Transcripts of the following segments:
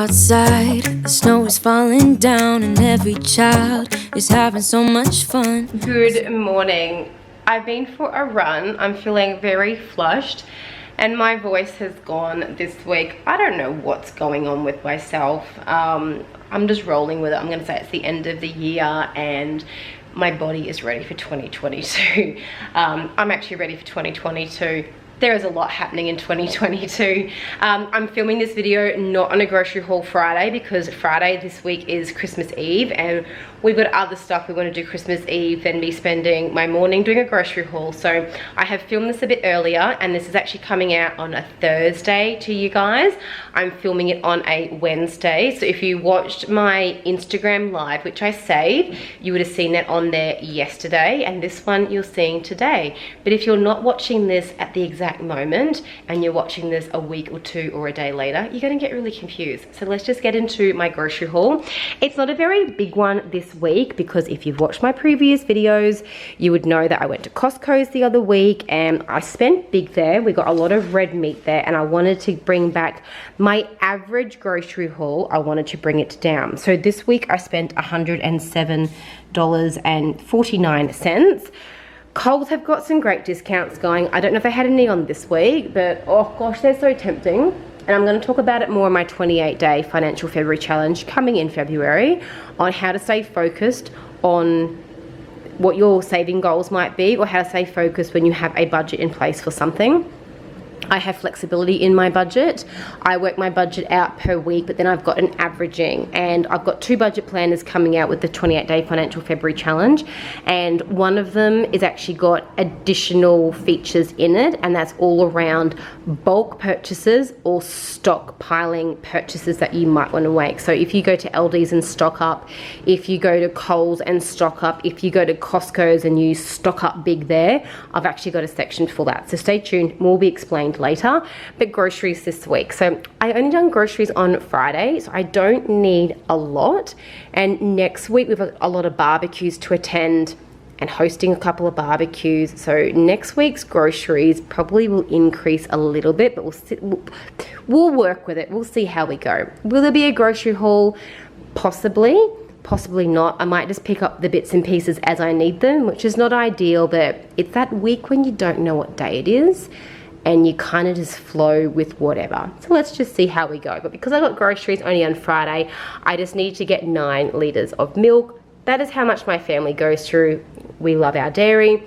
outside, the snow is falling down and every child is having so much fun. Good morning. I've been for a run. I'm feeling very flushed and my voice has gone this week. I don't know what's going on with myself. I'm just rolling with it. I'm gonna say it's the end of the year and my body is ready for 2022. I'm actually ready for 2022. There is a lot happening in 2022. I'm filming this video not on a grocery haul Friday because Friday this week is Christmas Eve and we've got other stuff we want to do Christmas Eve than me spending my morning doing a grocery haul. So I have filmed this a bit earlier and this is actually coming out on a Thursday to you guys. I'm filming it on a Wednesday. So if you watched my Instagram live, which I saved, you would have seen that on there yesterday, and this one you're seeing today. But if you're not watching this at the exact moment and you're watching this a week or two or a day later, you're going to get really confused. So let's just get into my grocery haul. It's not a very big one this week because if you've watched my previous videos you would know that I went to Costco's the other week and I spent big there. We got a lot of red meat there and I wanted to bring back my average grocery haul. I wanted to bring it down. So this week I spent $107.49. Coles have got some great discounts going. I don't know if they had any on this week, but oh gosh, they're so tempting. And I'm going to talk about it more in my 28-day financial February challenge coming in February on how to stay focused on what your saving goals might be or how to stay focused when you have a budget in place for something. I have flexibility in my budget. I work my budget out per week, but then I've got an averaging, and I've got two budget planners coming out with the 28-day financial February challenge, and one of them is actually got additional features in it, and that's all around bulk purchases or stockpiling purchases that you might want to make. So if you go to LD's and stock up, if you go to Coles and stock up, if you go to Costco's and you stock up big there, I've actually got a section for that. So stay tuned, more will be explained later. But groceries this week, so I only done groceries on Friday, so I don't need a lot, and next week we've got a lot of barbecues to attend and hosting a couple of barbecues, so next week's groceries probably will increase a little bit, but we'll work with it. We'll see how we go. Will there be a grocery haul? Possibly not. I might just pick up the bits and pieces as I need them, which is not ideal, but it's that week when you don't know what day it is and you kind of just flow with whatever. So let's just see how we go. But because I got groceries only on Friday, I just need to get 9 litres of milk. That is how much my family goes through. We love our dairy.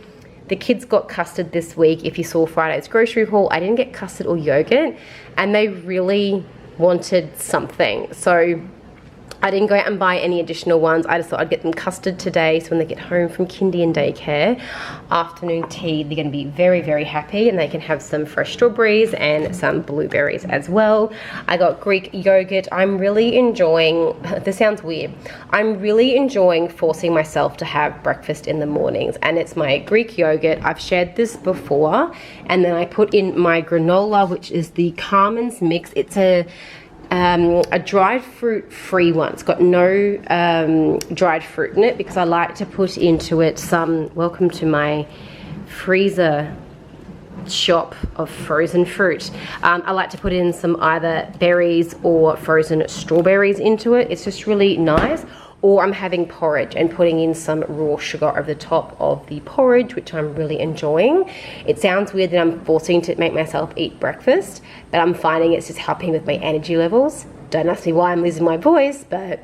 The kids got custard this week. If you saw Friday's grocery haul, I didn't get custard or yogurt, and they really wanted something. So I didn't go out and buy any additional ones. I just thought I'd get them custard today, so when they get home from kindy and daycare, afternoon tea, they're going to be very, very happy, and they can have some fresh strawberries and some blueberries as well. I got Greek yogurt. I'm really enjoying, this sounds weird, I'm really enjoying forcing myself to have breakfast in the mornings, and it's my Greek yogurt. I've shared this before, and then I put in my granola, which is the Carmen's Mix. It's a dried fruit free one. It's got no dried fruit in it because I like to put into it some, welcome to my freezer shop of frozen fruit. I like to put in some either berries or frozen strawberries into it. It's just really nice. Or I'm having porridge and putting in some raw sugar over the top of the porridge, which I'm really enjoying. It sounds weird that I'm forcing to make myself eat breakfast, but I'm finding it's just helping with my energy levels. Don't ask me why I'm losing my voice, but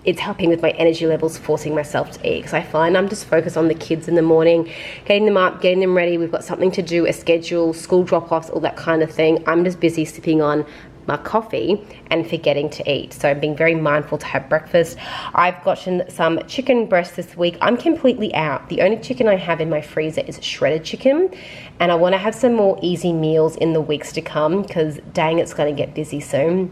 it's helping with my energy levels, forcing myself to eat, because I find I'm just focused on the kids in the morning, getting them up, getting them ready. We've got something to do, a schedule, school drop-offs, all that kind of thing. I'm just busy sipping on my coffee and forgetting to eat. So I'm being very mindful to have breakfast. I've gotten some chicken breast this week. I'm completely out. The only chicken I have in my freezer is shredded chicken, and I want to have some more easy meals in the weeks to come because dang, it's going to get busy soon.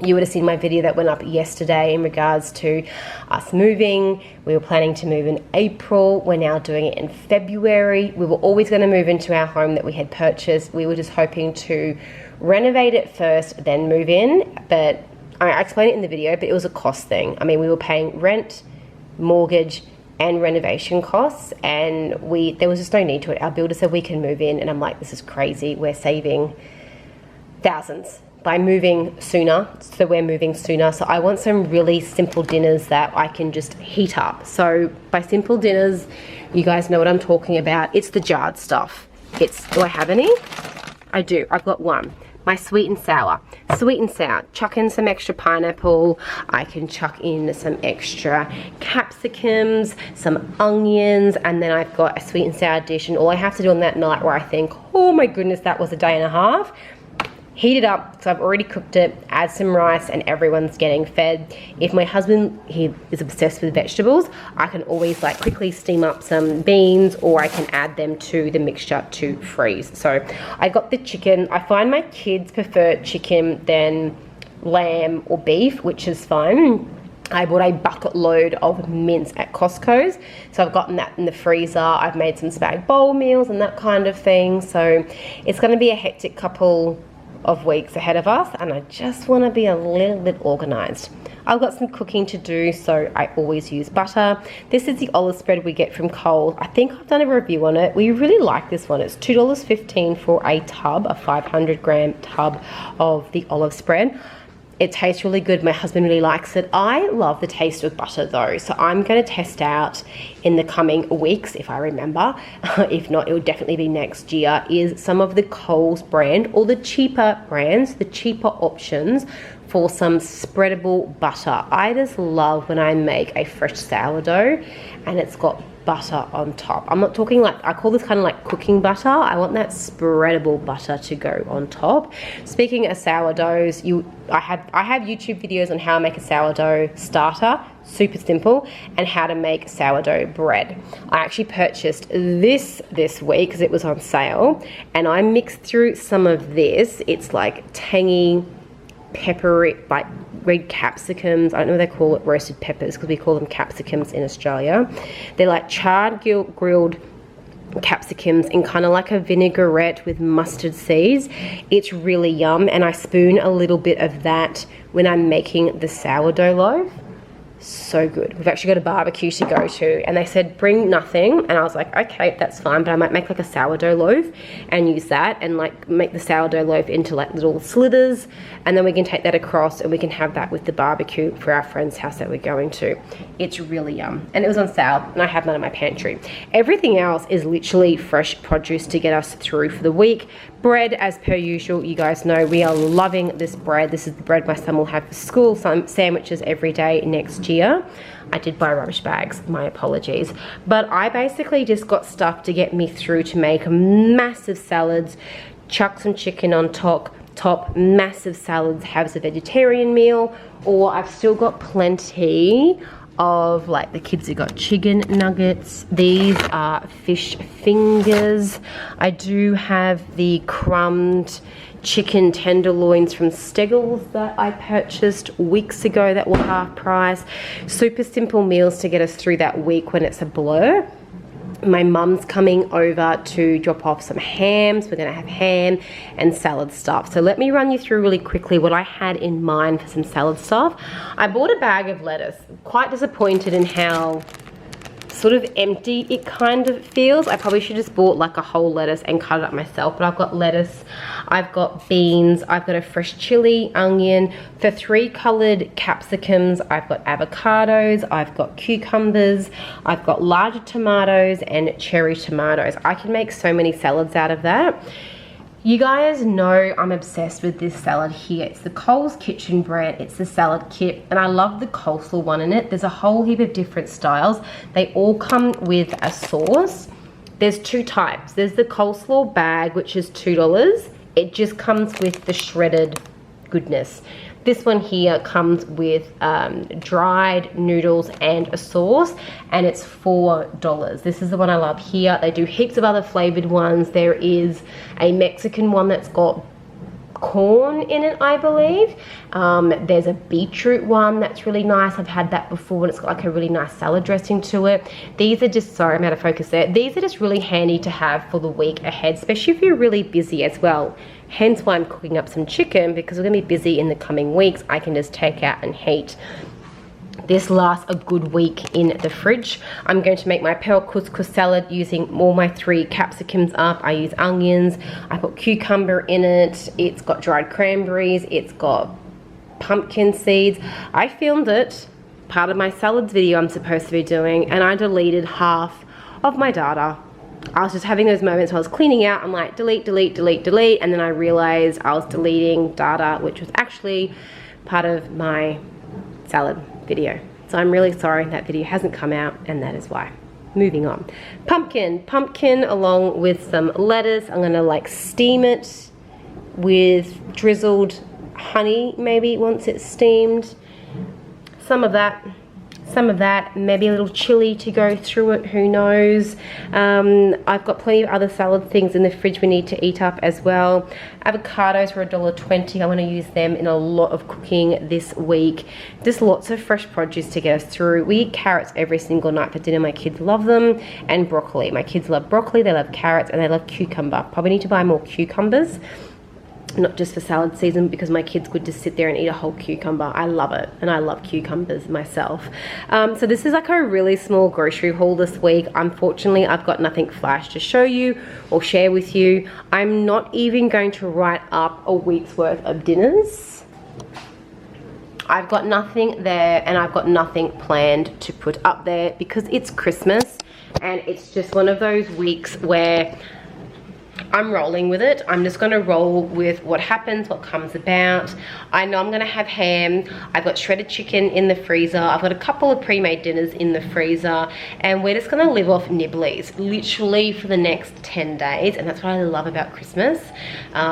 You would have seen my video that went up yesterday in regards to us moving. We were planning to move in April. We're now doing it in February. We were always going to move into our home that we had purchased. We were just hoping to renovate it first, then move in. But I explained it in the video, but it was a cost thing. I mean, we were paying rent, mortgage, and renovation costs, and there was just no need to it. Our builder said we can move in, and I'm like, this is crazy. We're saving thousands by moving sooner. So we're moving sooner. So I want some really simple dinners that I can just heat up. So by simple dinners, you guys know what I'm talking about. It's the jarred stuff. Do I have any? I do. I've got one. My sweet and sour. Sweet and sour. Chuck in some extra pineapple. I can chuck in some extra capsicums, some onions, and then I've got a sweet and sour dish. And all I have to do on that night where I think, oh my goodness, that was a day and a half, heat it up, because I've already cooked it, add some rice, and everyone's getting fed. If my husband, he is obsessed with vegetables, I can always like quickly steam up some beans, or I can add them to the mixture to freeze. So I got the chicken. I find my kids prefer chicken than lamb or beef, which is fine. I bought a bucket load of mince at Costco's, so I've gotten that in the freezer. I've made some spag bowl meals and that kind of thing. So it's going to be a hectic couple of weeks ahead of us, and I just want to be a little bit organized. I've got some cooking to do, so I always use butter. This is the olive spread we get from Coles. I think I've done a review on it. We really like this one. It's $2.15 for a tub, a 500 gram tub of the olive spread. It tastes really good. My husband really likes it. I love the taste of butter though, so I'm going to test out in the coming weeks, if I remember. If not, it will definitely be next year, is some of the Coles brand, or the cheaper brands, the cheaper options for some spreadable butter. I just love when I make a fresh sourdough and it's got butter on top. I'm not talking like, I call this kind of like cooking butter. I want that spreadable butter to go on top. Speaking of sourdoughs, I have YouTube videos on how I make a sourdough starter, super simple, and how to make sourdough bread. I actually purchased this week because it was on sale, and I mixed through some of this. It's like tangy, peppery, like red capsicums. I don't know what they call it, roasted peppers, because we call them capsicums in Australia. They're like charred grilled capsicums in kind of like a vinaigrette with mustard seeds. It's really yum, and I spoon a little bit of that when I'm making the sourdough loaf. So good. We've actually got a barbecue to go to, and they said bring nothing, and I was like, okay, that's fine, but I might make like a sourdough loaf and use that, and like make the sourdough loaf into like little slithers, and then we can take that across and we can have that with the barbecue for our friend's house that we're going to. It's really yum, and it was on sale, and I have none in my pantry. Everything else is literally fresh produce to get us through for the week. Bread, as per usual, you guys know we are loving this bread. This is the bread my son will have for school, some sandwiches every day next year. I did buy rubbish bags, my apologies. But I basically just got stuff to get me through to make massive salads, chuck some chicken on top, massive salads, have a vegetarian meal, or I've still got plenty of, like, the kids have got chicken nuggets. These are fish fingers. I do have the crumbed chicken tenderloins from Steggles that I purchased weeks ago that were half price. Super simple meals to get us through that week when it's a blur. My mum's coming over to drop off some hams. We're going to have ham and salad stuff. So let me run you through really quickly what I had in mind for some salad stuff. I bought a bag of lettuce. Quite disappointed in how sort of empty it kind of feels. I probably should have just bought like a whole lettuce and cut it up myself, but I've got lettuce, I've got beans, I've got a fresh chili, onion, for 3 colored capsicums, I've got avocados, I've got cucumbers, I've got larger tomatoes and cherry tomatoes. I can make so many salads out of that. You guys know I'm obsessed with this salad here. It's the Coles Kitchen brand. It's the salad kit, and I love the coleslaw one in it. There's a whole heap of different styles. They all come with a sauce. There's 2 types. There's the coleslaw bag, which is $2. It just comes with the shredded goodness. This one here comes with dried noodles and a sauce, and it's $4. This is the one I love here. They do heaps of other flavored ones. There is a Mexican one that's got corn in it, I believe. There's a beetroot one that's really nice. I've had that before, and it's got like a really nice salad dressing to it. These are just, sorry, I'm out of focus there. These are just really handy to have for the week ahead, especially if you're really busy as well. Hence why I'm cooking up some chicken, because we're gonna be busy in the coming weeks. I can just take out and heat. this lasts a good week in the fridge. I'm going to make my pearl couscous salad using all my 3 capsicums up. I use onions, I put cucumber in it, it's got dried cranberries, it's got pumpkin seeds. I filmed it, part of my salads video I'm supposed to be doing, and I deleted half of my data. I was just having those moments where I was cleaning out, I'm like delete, delete, delete, delete, and then I realized I was deleting data which was actually part of my salad video. So I'm really sorry that video hasn't come out, and that is why. Moving on. Pumpkin along with some lettuce. I'm gonna like steam it with drizzled honey maybe once it's steamed. Some of that, maybe a little chili to go through it, who knows. I've got plenty of other salad things in the fridge we need to eat up as well. Avocados for $1.20. I want to use them in a lot of cooking this week. Just lots of fresh produce to get us through. We eat carrots every single night for dinner. My kids love them. And broccoli. My kids love broccoli, they love carrots, and they love cucumber. Probably need to buy more cucumbers. Not just for salad season, because my kids could just sit there and eat a whole cucumber. I love it, and I love cucumbers myself. So this is like a really small grocery haul this week. Unfortunately, I've got nothing flash to show you or share with you. I'm not even going to write up a week's worth of dinners. I've got nothing there, and I've got nothing planned to put up there because it's Christmas, and it's just one of those weeks where I'm rolling with it. I'm just gonna roll with what happens, what comes about. I know I'm gonna have ham. I've got shredded chicken in the freezer. I've got a couple of pre-made dinners in the freezer, and we're just gonna live off nibblies literally for the next 10 days. And that's what I love about Christmas,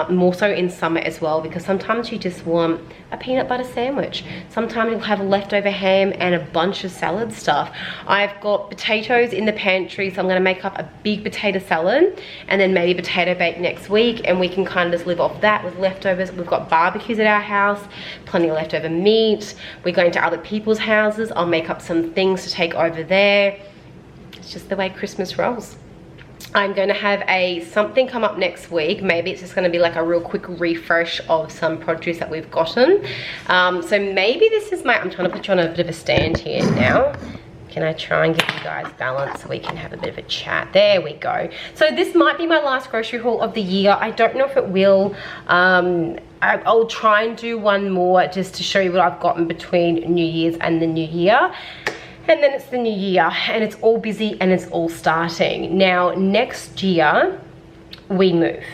more so in summer as well, because sometimes you just want a peanut butter sandwich. Sometimes you'll have leftover ham and a bunch of salad stuff. I've got potatoes in the pantry, so I'm gonna make up a big potato salad and then maybe potato bake next week, and we can kind of just live off that with leftovers. We've got barbecues at our house, plenty of leftover meat. We're going to other people's houses. I'll make up some things to take over there. It's just the way Christmas rolls. I'm going to have something come up next week. Maybe it's just going to be like a real quick refresh of some produce that we've gotten. So maybe this is I'm trying to put you on a bit of a stand here now. Can I try and give you guys balance so we can have a bit of a chat? There we go. So this might be my last grocery haul of the year. I don't know if it will. I'll try and do one more just to show you what I've gotten between New Year's and the new year. And then it's the new year, and it's all busy and it's all starting. Now, next year, we move.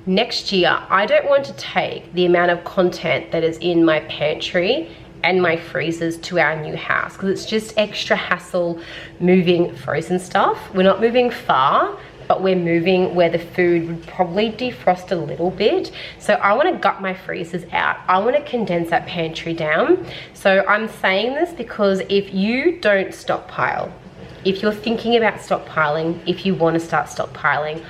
Next year, I don't want to take the amount of content that is in my pantry and my freezers to our new house, because it's just extra hassle moving frozen stuff. We're not moving far, but we're moving where the food would probably defrost a little bit. So I want to gut my freezers out. I want to condense that pantry down. So I'm saying this because if you don't stockpile, if you're thinking about stockpiling, if you want to start stockpiling,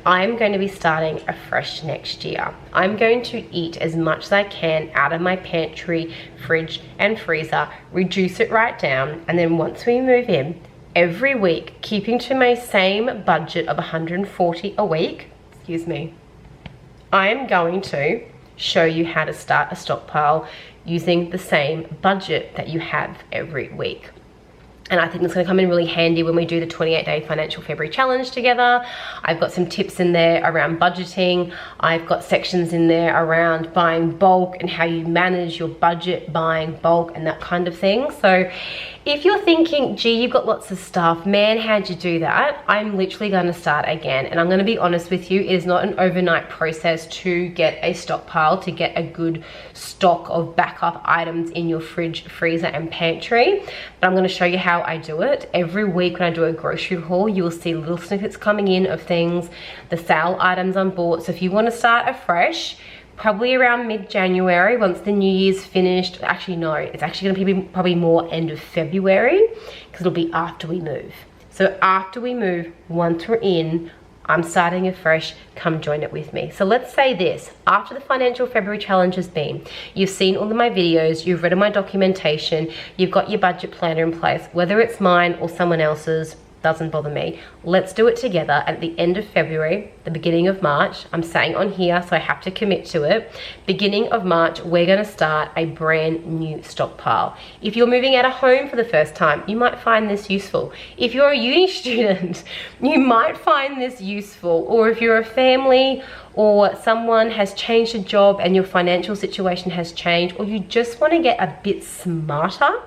I'm going to be starting afresh next year. I'm going to eat as much as I can out of my pantry, fridge, and freezer, reduce it right down, and then once we move in, every week, keeping to my same budget of $140 a week, excuse me, I am going to show you how to start a stockpile using the same budget that you have every week. And I think it's gonna come in really handy when we do the 28-day financial February challenge together. I've got some tips in there around budgeting. I've got sections in there around buying bulk and how you manage your budget buying bulk and that kind of thing. So if you're thinking, gee, you've got lots of stuff, man, how'd you do that? I'm literally gonna start again. And I'm gonna be honest with you, it is not an overnight process to get a stockpile, to get a good stock of backup items in your fridge, freezer, and pantry. But I'm gonna show you how I do it. Every week when I do a grocery haul, you will see little snippets coming in of things, the sale items on board. So if you wanna start afresh, probably around mid-January, once the New Year's finished. Actually, no, it's actually gonna be probably more end of February, because it'll be after we move. So after we move, once we're in, I'm starting afresh, come join it with me. So let's say this, after the financial February challenge has been, you've seen all of my videos, you've read my documentation, you've got your budget planner in place, whether it's mine or someone else's, doesn't bother me. Let's do it together at the end of February, the beginning of March. I'm saying on here, so I have to commit to it. Beginning of March, we're gonna start a brand new stockpile. If you're moving out of home for the first time, you might find this useful. If you're a uni student, you might find this useful. Or if you're a family or someone has changed a job and your financial situation has changed, or you just wanna get a bit smarter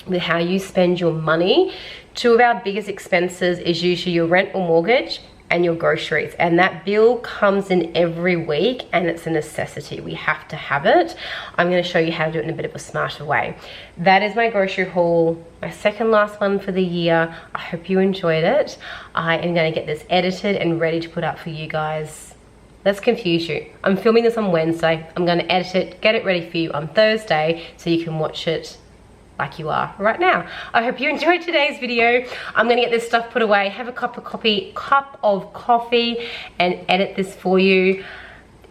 with how you spend your money. Two of our biggest expenses is usually your rent or mortgage and your groceries, and that bill comes in every week and it's a necessity. We have to have it. I'm going to show you how to do it in a bit of a smarter way. That is my grocery haul, my second last one for the year. I hope you enjoyed it. I am going to get this edited and ready to put up for you guys. Let's confuse you. I'm filming this on Wednesday. I'm going to edit it, get it ready for you on Thursday so you can watch it like you are right now. I hope you enjoyed today's video. I'm gonna get this stuff put away, have a cup of coffee and edit this for you.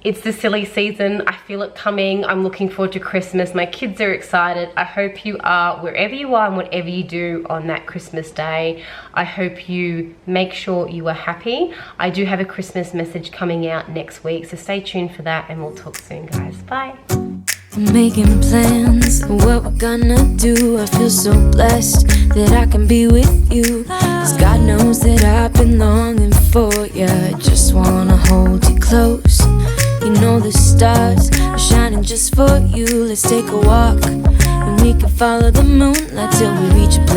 It's the silly season. I feel it coming. I'm looking forward to Christmas. My kids are excited. I hope you are, wherever you are and whatever you do on that Christmas day. I hope you make sure you are happy. I do have a Christmas message coming out next week, so stay tuned for that and we'll talk soon, guys. Bye. Making plans, what we're gonna do. I feel so blessed that I can be with you, 'cause God knows that I've been longing for you. Just wanna hold you close. You know the stars are shining just for you. Let's take a walk and we can follow the moonlight till we reach a place